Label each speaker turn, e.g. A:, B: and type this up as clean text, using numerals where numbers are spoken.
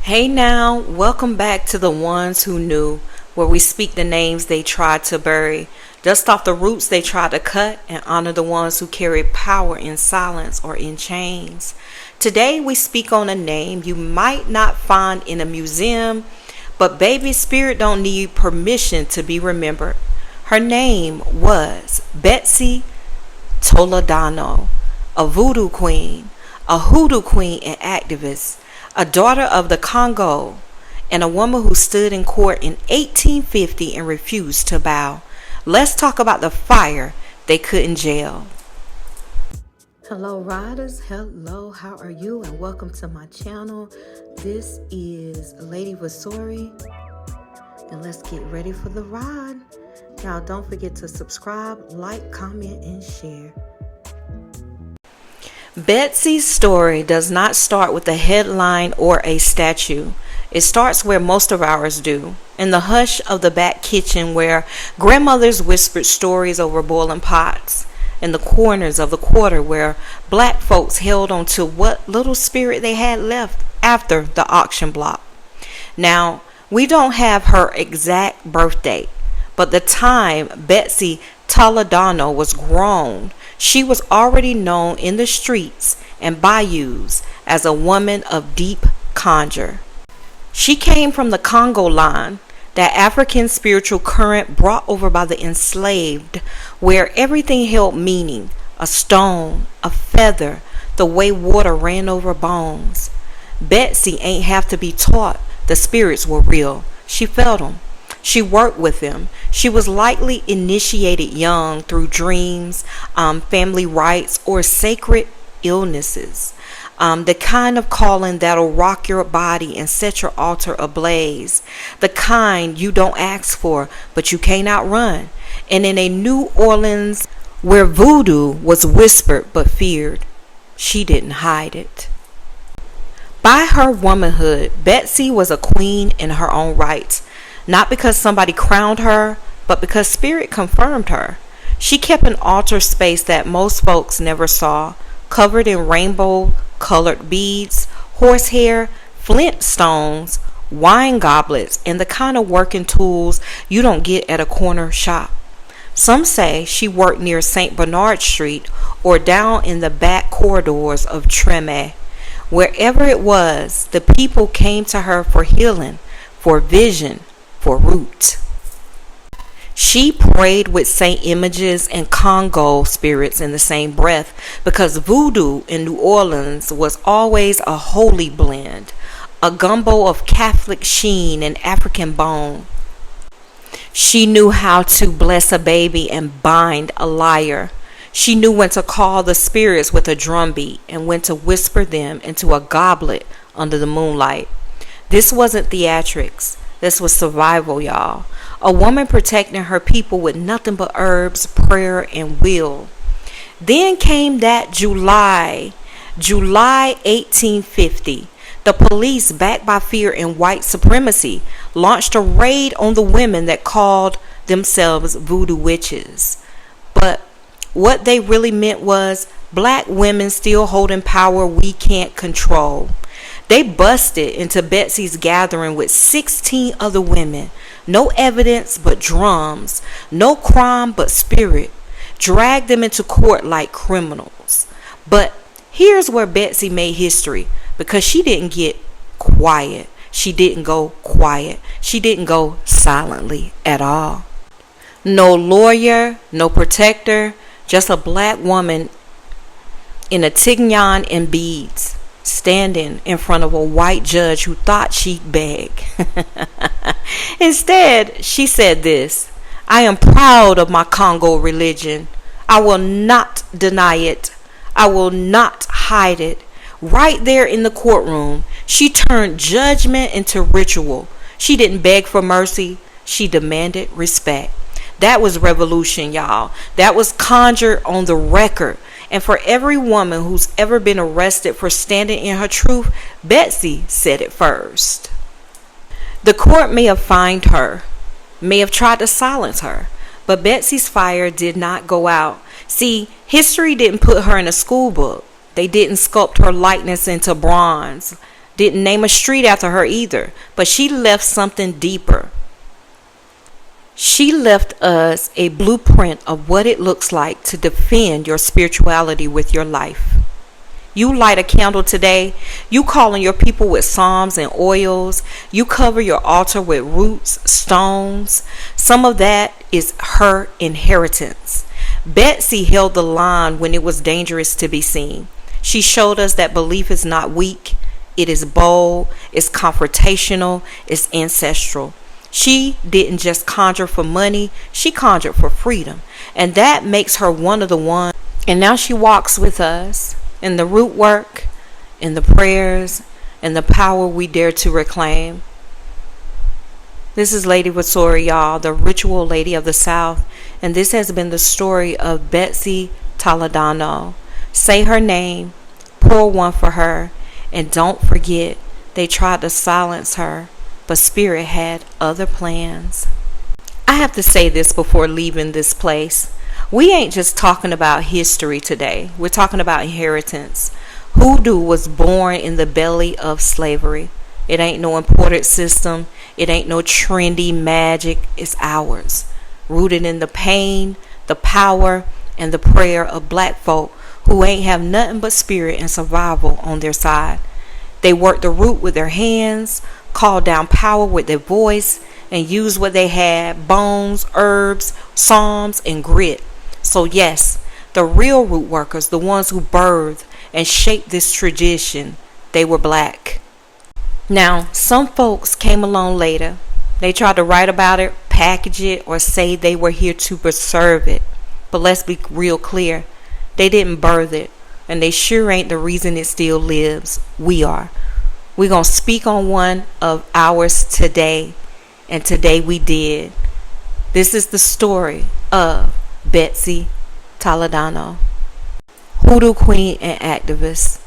A: Hey now, welcome back to The Ones Who Knew, where we speak the names they tried to bury, dust off the roots they tried to cut, and honor the ones who carry power in silence or in chains. Today we speak on a name you might not find in a museum, but baby spirit don't need permission to be remembered. Her name was Betsy Toledano, a voodoo queen, a hoodoo queen and activist, a daughter of the Congo, and a woman who stood in court in 1850 and refused to bow. Let's talk about the fire they couldn't jail. Hello riders, hello, how are you? And welcome to my channel. This is Lady Vasori, and let's get ready for the ride. Now don't forget to subscribe, like, comment, and share. Betsy's story does not start with a headline or a statue. It starts where most of ours do, in the hush of the back kitchen where grandmothers whispered stories over boiling pots, in the corners of the quarter where black folks held on to what little spirit they had left after the auction block. Now, we don't have her exact birth date, but the time Betsy Toledano was grown, she was already known in the streets and bayous as a woman of deep conjure. She came from the Congo line, that African spiritual current brought over by the enslaved, where everything held meaning, a stone, a feather, the way water ran over bones. Betsy ain't have to be taught the spirits were real. She felt them. She worked with them. She was likely initiated young through dreams, family rites, or sacred illnesses. The kind of calling that'll rock your body and set your altar ablaze. The kind you don't ask for, but you can't outrun. And in a New Orleans where voodoo was whispered but feared, she didn't hide it. By her womanhood, Betsy was a queen in her own right. Not because somebody crowned her, but because spirit confirmed her. She kept an altar space that most folks never saw, covered in rainbow-colored beads, horsehair, flint stones, wine goblets, and the kind of working tools you don't get at a corner shop. Some say she worked near St. Bernard Street or down in the back corridors of Treme. Wherever it was, the people came to her for healing, for vision, for root. She prayed with saint images and Congo spirits in the same breath because voodoo in New Orleans was always a holy blend, a gumbo of Catholic sheen and African bone. She knew how to bless a baby and bind a liar. She knew when to call the spirits with a drumbeat and when to whisper them into a goblet under the moonlight. This wasn't theatrics. This was survival, y'all. A woman protecting her people with nothing but herbs, prayer, and will. Then came that July 1850. The police, backed by fear and white supremacy, launched a raid on the women that called themselves voodoo witches. But what they really meant was black women still holding power we can't control. They busted into Betsy's gathering with 16 other women. No evidence but drums. No crime but spirit. Dragged them into court like criminals. But here's where Betsy made history, because she didn't get quiet. She didn't go quiet. She didn't go silently at all. No lawyer, no protector, just a black woman in a tignon and beads, standing in front of a white judge who thought she'd beg. Instead, she said this: I am proud of my Congo religion. I will not deny it. I will not hide it. Right there in the courtroom, she turned judgment into ritual. She didn't beg for mercy. She demanded respect. That was revolution, y'all. That was conjure on the record. And for every woman who's ever been arrested for standing in her truth, Betsy said it first. The court may have fined her, may have tried to silence her, but Betsy's fire did not go out. See, history didn't put her in a school book. They didn't sculpt her likeness into bronze. Didn't name a street after her either, but she left something deeper. She left us a blueprint of what it looks like to defend your spirituality with your life. You light a candle today, you call on your people with psalms and oils, you cover your altar with roots, stones. Some of that is her inheritance. Betsy held the line when it was dangerous to be seen. She showed us that belief is not weak, it is bold, it's confrontational, it's ancestral. She didn't just conjure for money, she conjured for freedom. And that makes her one of the ones. And now she walks with us in the root work, in the prayers, and the power we dare to reclaim. This is Lady Vasori, y'all, the ritual lady of the South. And this has been the story of Betsy Toledano. Say her name, pour one for her, and don't forget, they tried to silence her, but Spirit had other plans. I have to say this before leaving this place. We ain't just talking about history today. We're talking about inheritance. Hoodoo was born in the belly of slavery. It ain't no imported system. It ain't no trendy magic. It's ours. Rooted in the pain, the power, and the prayer of black folk who ain't have nothing but spirit and survival on their side. They worked the root with their hands, called down power with their voice, and used what they had: bones, herbs, psalms, and grit. So yes, the real root workers, the ones who birthed and shaped this tradition, they were black. Now, some folks came along later. They tried to write about it, package it, or say they were here to preserve it. But let's be real clear. They didn't birth it, and they sure ain't the reason it still lives. We are. We're going to speak on one of ours today, and today we did. This is the story of Betsy Toledano, Hoodoo queen and activist.